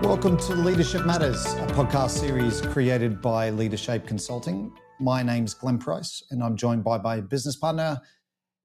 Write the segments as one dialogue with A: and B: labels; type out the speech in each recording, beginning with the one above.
A: Welcome to Leadership Matters, a podcast series created by Leadership Consulting. My name's Glenn Price, and I'm joined by my business partner,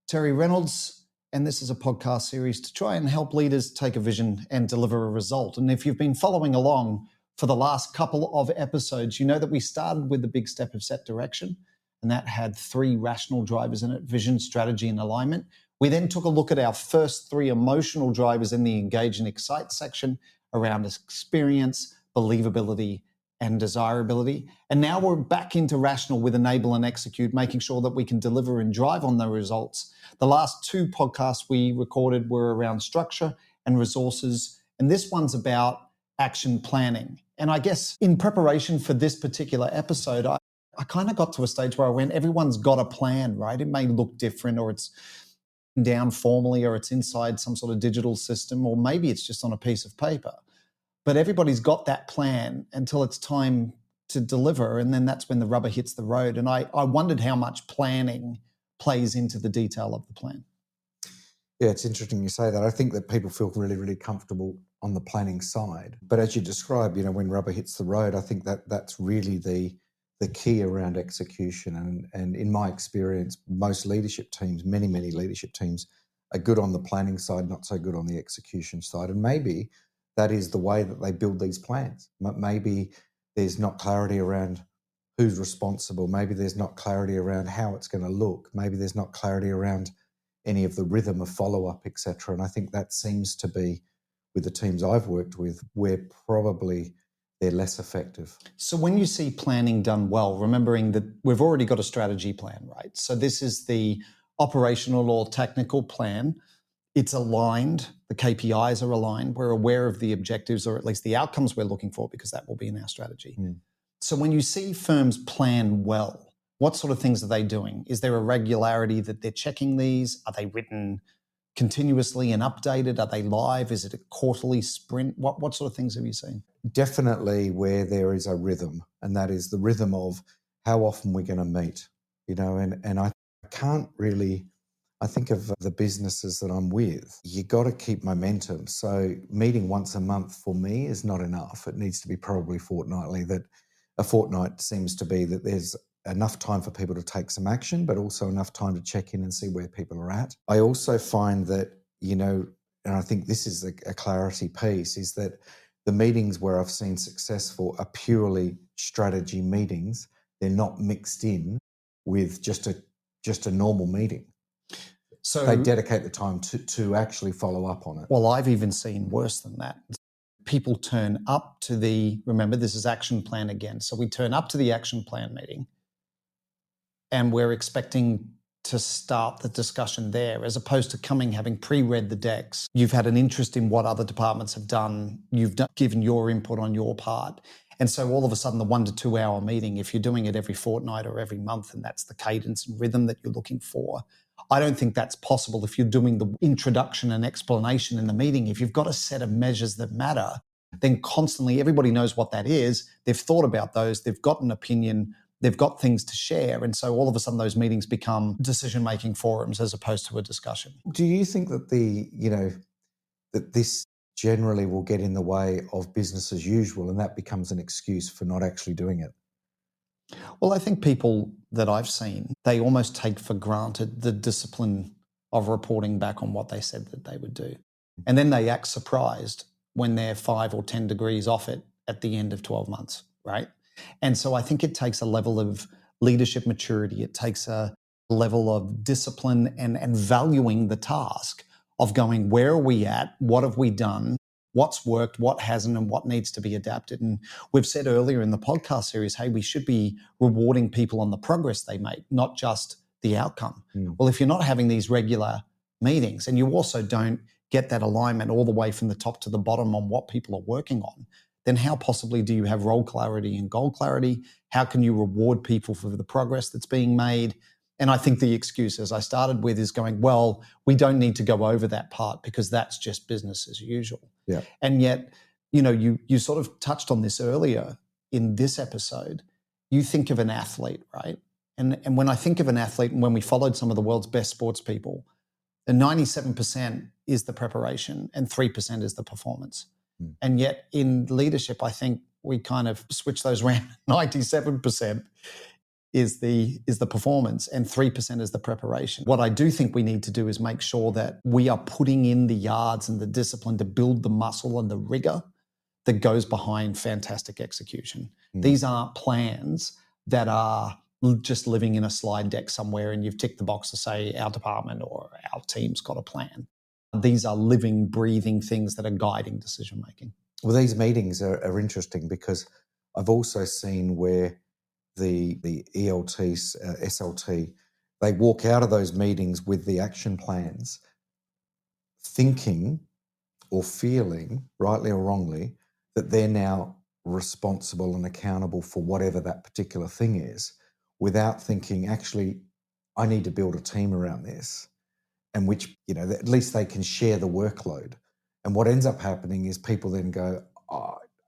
A: Terry Reynolds. And this is a podcast series to try and help leaders take a vision and deliver a result. And if you've been following along for the last couple of episodes, you know that we started with the big step of set direction, and that had 3 rational drivers in it: vision, strategy, and alignment. We then took a look at our first 3 emotional drivers in the engage and excite section around experience, believability, and desirability. And now we're back into rational with enable and execute, making sure that we can deliver and drive on the results. The last 2 podcasts we recorded were around structure and resources, and this one's about action planning. And I guess in preparation for this particular episode, I kind of got to a stage where I went, everyone's got a plan, right? It may look different, or it's down formally, or it's inside some sort of digital system, or maybe it's just on a piece of paper. But everybody's got that plan until it's time to deliver, and then that's when the rubber hits the road. And I wondered how much planning plays into the detail of the plan.
B: Yeah, it's interesting you say that. I think that people feel really, really comfortable on the planning side. But as you described, when rubber hits the road, I think that that's really the key around execution. And in my experience, most leadership teams, many leadership teams, are good on the planning side, not so good on the execution side. And maybe that is the way that they build these plans. Maybe there's not clarity around who's responsible. Maybe there's not clarity around how it's going to look. Maybe there's not clarity around any of the rhythm of follow-up, etc. And I think that seems to be, with the teams I've worked with, where probably they're less effective.
A: So when you see planning done well, remembering that we've already got a strategy plan, right? So this is the operational or technical plan. It's aligned. The KPIs are aligned. We're aware of the objectives, or at least the outcomes we're looking for, because that will be in our strategy. So when you see firms plan well, what sort of things are they doing? Is there a regularity that they're checking these? Are they written continuously and updated? Are they live? Is it a quarterly sprint? What sort of things have you seen?
B: Definitely where there is a rhythm, and that is the rhythm of how often we're going to meet, and I can't really, I think of the businesses that I'm with, you got to keep momentum. So meeting once a month for me is not enough. It needs to be probably fortnightly. That a fortnight seems to be that there's enough time for people to take some action, but also enough time to check in and see where people are at. I also find that, and I think this is a clarity piece, is that the meetings where I've seen successful are purely strategy meetings. They're not mixed in with just a normal meeting. So they dedicate the time to actually follow up on it.
A: Well, I've even seen worse than that. People turn up to remember, this is action plan again. So we turn up to the action plan meeting, and we're expecting to start the discussion there, as opposed to having pre-read the decks. You've had an interest in what other departments have done. You've given your input on your part. And so all of a sudden, the 1 to 2 hour meeting, if you're doing it every fortnight or every month, and that's the cadence and rhythm that you're looking for, I don't think that's possible if you're doing the introduction and explanation in the meeting. If you've got a set of measures that matter, then constantly everybody knows what that is. They've thought about those. They've got an opinion. They've got things to share. And so all of a sudden those meetings become decision-making forums as opposed to a discussion.
B: Do you think that that this generally will get in the way of business as usual, and that becomes an excuse for not actually doing it?
A: Well, I think people that I've seen, they almost take for granted the discipline of reporting back on what they said that they would do. And then they act surprised when they're 5 or 10 degrees off it at the end of 12 months, right? And so I think it takes a level of leadership maturity. It takes a level of discipline and valuing the task of going, where are we at? What have we done? What's worked, what hasn't, and what needs to be adapted. And we've said earlier in the podcast series, hey, we should be rewarding people on the progress they make, not just the outcome. Well, if you're not having these regular meetings, and you also don't get that alignment all the way from the top to the bottom on what people are working on, then how possibly do you have role clarity and goal clarity? How can you reward people for the progress that's being made? And I think the excuse, as I started with, is going, well, we don't need to go over that part because that's just business as usual.
B: Yeah.
A: And yet, you sort of touched on this earlier in this episode. You think of an athlete, right? And when I think of an athlete, and when we followed some of the world's best sports people, the 97% is the preparation and 3% is the performance. And yet in leadership, I think we kind of switch those around. 97% is the performance and 3% is the preparation. What I do think we need to do is make sure that we are putting in the yards and the discipline to build the muscle and the rigor that goes behind fantastic execution. These aren't plans that are just living in a slide deck somewhere and you've ticked the box to say our department or our team's got a plan. These are living, breathing things that are guiding decision making.
B: Well, these meetings are interesting because I've also seen where the ELTs, SLT, they walk out of those meetings with the action plans thinking or feeling, rightly or wrongly, that they're now responsible and accountable for whatever that particular thing is, without thinking, actually, I need to build a team around this, and which, at least they can share the workload. And what ends up happening is people then go,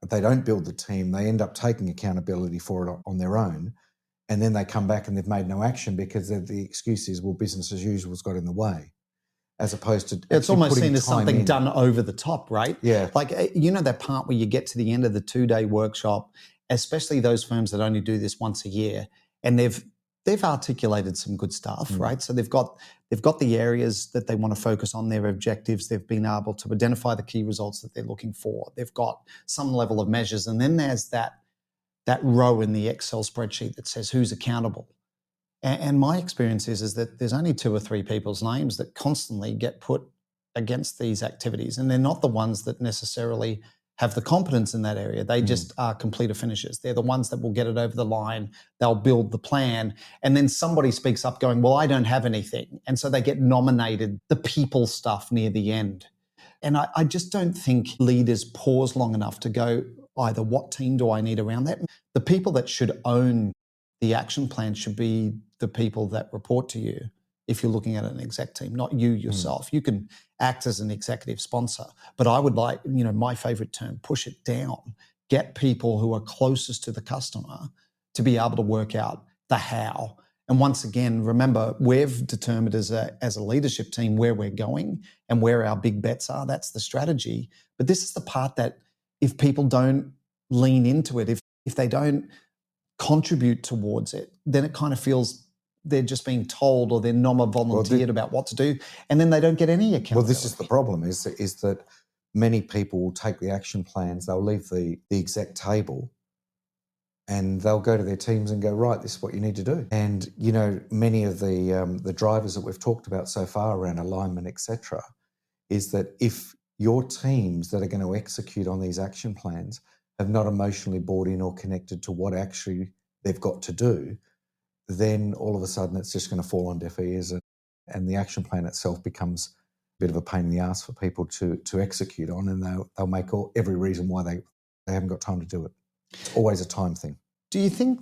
B: they don't build the team, they end up taking accountability for it on their own, and then they come back and they've made no action because the excuse is, well, business as usual's got in the way. As opposed to
A: it's almost seen as something done over the top, right?
B: Yeah.
A: Like, that part where you get to the end of the 2-day workshop, especially those firms that only do this once a year, and they've articulated some good stuff, right? So they've got the areas that they want to focus on, their objectives. They've been able to identify the key results that they're looking for. They've got some level of measures, and then there's that row in the Excel spreadsheet that says who's accountable. And my experience is that there's only 2 or 3 people's names that constantly get put against these activities. And they're not the ones that necessarily have the competence in that area. They just are completer finishers. They're the ones that will get it over the line. They'll build the plan. And then somebody speaks up going, well, I don't have anything. And so they get nominated the people stuff near the end. And I just don't think leaders pause long enough to go, either what team do I need around that? The people that should own the action plan should be the people that report to you if you're looking at an exec team, not you yourself. You can act as an executive sponsor, but I would like, my favorite term, push it down. Get people who are closest to the customer to be able to work out the how. And once again, remember, we've determined as a leadership team where we're going and where our big bets are. That's the strategy. But this is the part that if people don't lean into it, if they don't contribute towards it, then it kind of feels they're just being told or they're volunteered about what to do, and then they don't get any accountability.
B: Well, this is the problem, is that many people will take the action plans, they'll leave the exec table, and they'll go to their teams and go, right, this is what you need to do. And, many of the drivers that we've talked about so far around alignment, etc., is that if your teams that are going to execute on these action plans have not emotionally bought in or connected to what actually they've got to do, then all of a sudden it's just going to fall on deaf ears, and the action plan itself becomes a bit of a pain in the ass for people to execute on, and they'll make every reason why they haven't got time to do it. It's always a time thing.
A: Do you think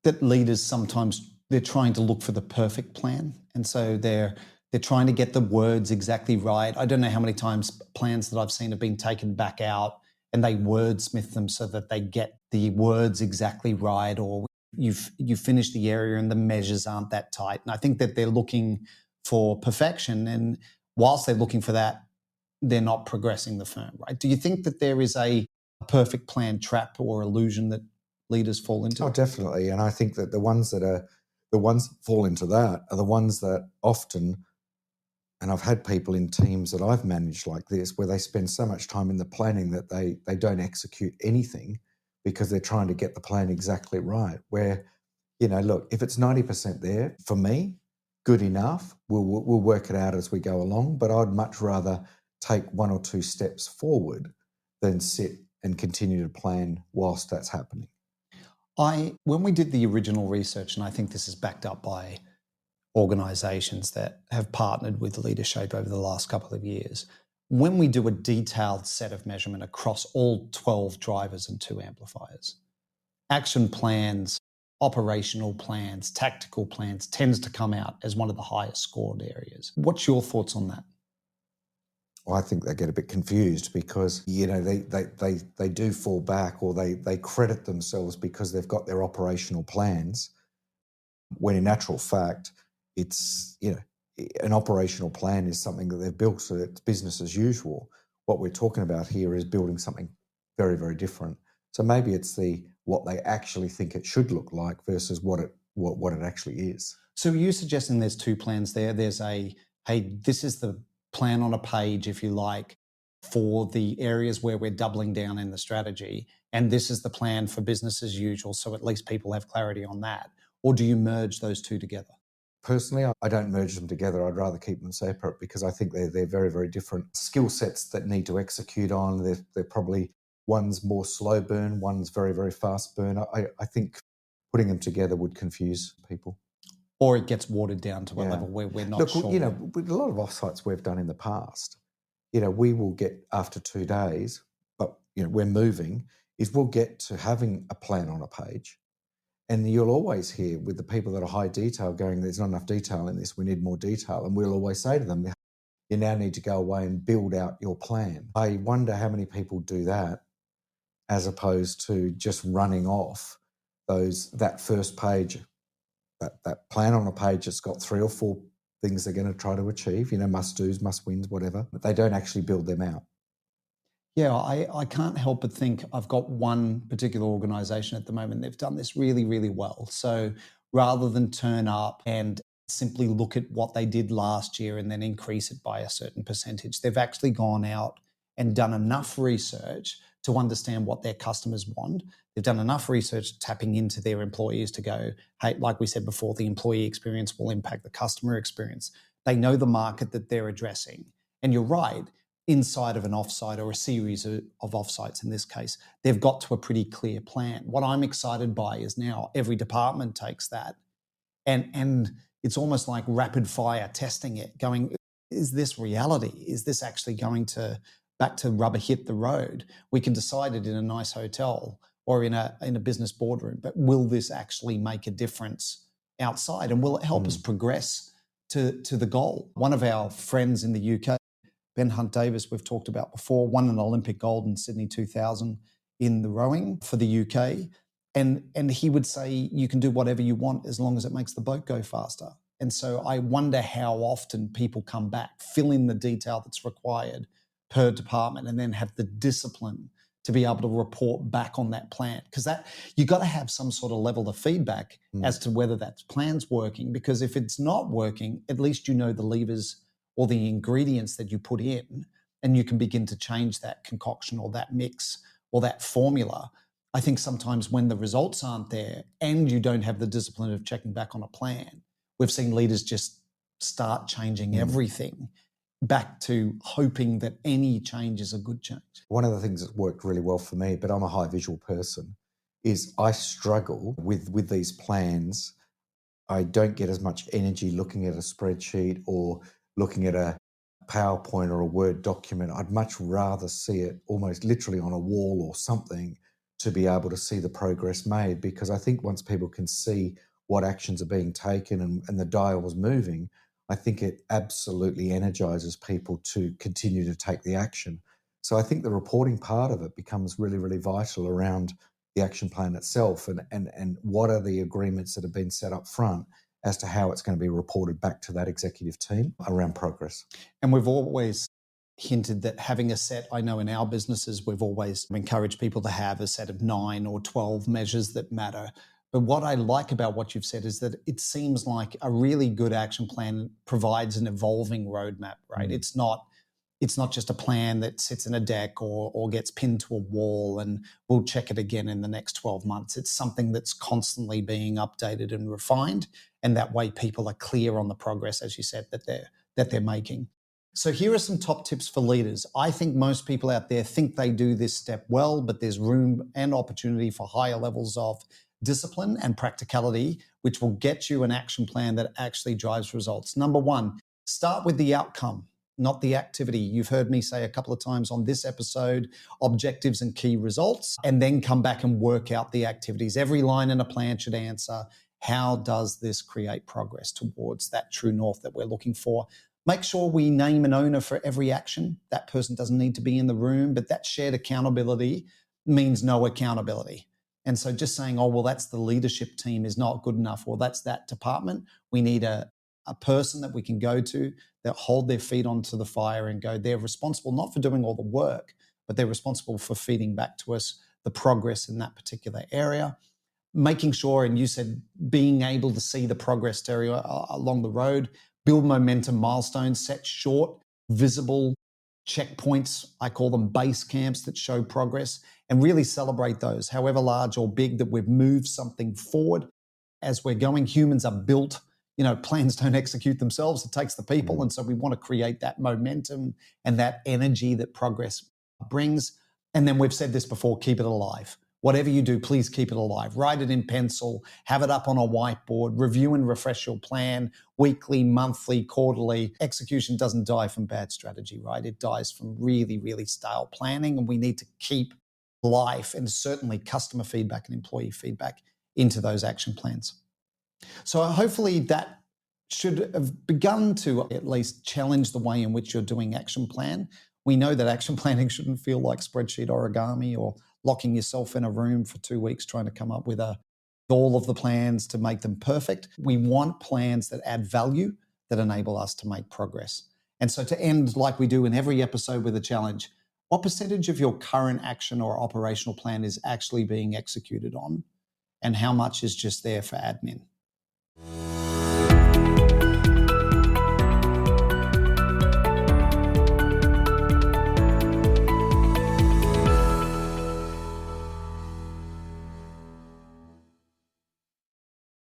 A: that leaders sometimes they're trying to look for the perfect plan, and so they're trying to get the words exactly right? I don't know how many times plans that I've seen have been taken back out and they wordsmith them so that they get the words exactly right, or you finish the area and the measures aren't that tight. And I think that they're looking for perfection, and whilst they're looking for that, they're not progressing the firm, right? Do you think that there is a perfect plan trap or illusion that leaders fall into?
B: Oh, definitely. And I think that the ones that fall into that are the ones that often, and I've had people in teams that I've managed like this, where they spend so much time in the planning that they don't execute anything because they're trying to get the plan exactly right. Where, look, if it's 90% there, for me, good enough. We'll work it out as we go along, but I'd much rather take 1 or 2 steps forward than sit and continue to plan whilst that's happening.
A: When we did the original research, and I think this is backed up by organizations that have partnered with Leadership over the last couple of years, when we do a detailed set of measurement across all 12 drivers and 2 amplifiers, action plans, operational plans, tactical plans tends to come out as one of the highest scored areas. What's your thoughts on that?
B: Well, I think they get a bit confused because, they do fall back, or they credit themselves because they've got their operational plans, when in actual fact, it's, an operational plan is something that they've built, so it's business as usual. what we're talking about here is building something very, very different. So maybe it's what they actually think it should look like versus what it actually is.
A: So are you suggesting there's two plans there? There's hey, this is the plan on a page, if you like, for the areas where we're doubling down in the strategy, and this is the plan for business as usual, so at least people have clarity on that? Or do you merge those two together?
B: Personally, I don't merge them together. I'd rather keep them separate because I think they're very, very different skill sets that need to execute on. They're probably one's more slow burn, one's very, very fast burn. I think putting them together would confuse people.
A: Or it gets watered down to a level where we're not sure.
B: Look, with a lot of offsites we've done in the past, we will get after 2 days, but we're moving, is we'll get to having a plan on a page. And you'll always hear with the people that are high detail going, there's not enough detail in this, we need more detail. And we'll always say to them, you now need to go away and build out your plan. I wonder how many people do that as opposed to just running off that first page, that plan on a page that's got 3 or 4 things they're going to try to achieve, must-dos, must-wins, whatever, but they don't actually build them out.
A: Yeah, I can't help but think I've got one particular organisation at the moment. They've done this really, really well. So rather than turn up and simply look at what they did last year and then increase it by a certain percentage, they've actually gone out and done enough research to understand what their customers want. They've done enough research tapping into their employees to go, hey, like we said before, the employee experience will impact the customer experience. They know the market that they're addressing. And you're right, inside of an offsite or a series of offsites in this case, they've got to a pretty clear plan. What I'm excited by is now every department takes that and it's almost like rapid fire testing it, going, is this reality? Is this actually going to back to rubber hit the road? We can decide it in a nice hotel or in a business boardroom, but will this actually make a difference outside? And will it help us progress to the goal? One of our friends in the UK, Ben Hunt Davis, we've talked about before, won an Olympic gold in Sydney 2000 in the rowing for the UK. And he would say, you can do whatever you want as long as it makes the boat go faster. And so I wonder how often people come back, fill in the detail that's required per department, and then have the discipline to be able to report back on that plan. Because that you've got to have some sort of level of feedback as to whether that plan's working. Because if it's not working, at least you know the levers or the ingredients that you put in, and you can begin to change that concoction or that mix or that formula. I think sometimes when the results aren't there and you don't have the discipline of checking back on a plan, we've seen leaders just start changing everything back to hoping that any change is a good change.
B: One of the things that's worked really well for me, but I'm a high visual person, is I struggle with these plans. I don't get as much energy looking at a spreadsheet or looking at a PowerPoint or a Word document. I'd much rather see it almost literally on a wall or something to be able to see the progress made, because I think once people can see what actions are being taken and the dial is moving, I think it absolutely energizes people to continue to take the action. So I think the reporting part of it becomes really, really vital around the action plan itself and what are the agreements that have been set up front as to how it's going to be reported back to that executive team around progress.
A: And we've always hinted that having a set, I know in our businesses, we've always encouraged people to have a set of 9 or 12 measures that matter. But what I like about what you've said is that it seems like a really good action plan provides an evolving roadmap, right? It's not just a plan that sits in a deck or gets pinned to a wall and we'll check it again in the next 12 months. It's something that's constantly being updated and refined. And that way people are clear on the progress, as you said, that they're making. So here are some top tips for leaders. I think most people out there think they do this step well, but there's room and opportunity for higher levels of discipline and practicality, which will get you an action plan that actually drives results. Number 1, start with the outcome, not the activity. You've heard me say a couple of times on this episode, objectives and key results, and then come back and work out the activities. Every line in a plan should answer, how does this create progress towards that true north that we're looking for? Make sure we name an owner for every action. That person doesn't need to be in the room, but that shared accountability means no accountability. And so just saying, oh, well, that's the leadership team is not good enough, or that's that department. We need a person that we can go to that hold their feet onto the fire and go, they're responsible not for doing all the work, but they're responsible for feeding back to us the progress in that particular area. Making sure, and you said being able to see the progress, Terry, along the road, build momentum milestones, set short, visible checkpoints, I call them base camps that show progress, and really celebrate those, however large or big, that we've moved something forward. As we're going, humans are built, plans don't execute themselves, it takes the people. And so we want to create that momentum and that energy that progress brings. And then we've said this before, keep it alive. Whatever you do, please keep it alive. Write it in pencil, have it up on a whiteboard, review and refresh your plan weekly, monthly, quarterly. Execution doesn't die from bad strategy, right? It dies from really, really stale planning. And we need to keep life and certainly customer feedback and employee feedback into those action plans. So hopefully that should have begun to at least challenge the way in which you're doing action plan. We know that action planning shouldn't feel like spreadsheet origami or locking yourself in a room for 2 weeks trying to come up with all of the plans to make them perfect. We want plans that add value, that enable us to make progress. And so to end like we do in every episode with a challenge, what percentage of your current action or operational plan is actually being executed on? And how much is just there for admin?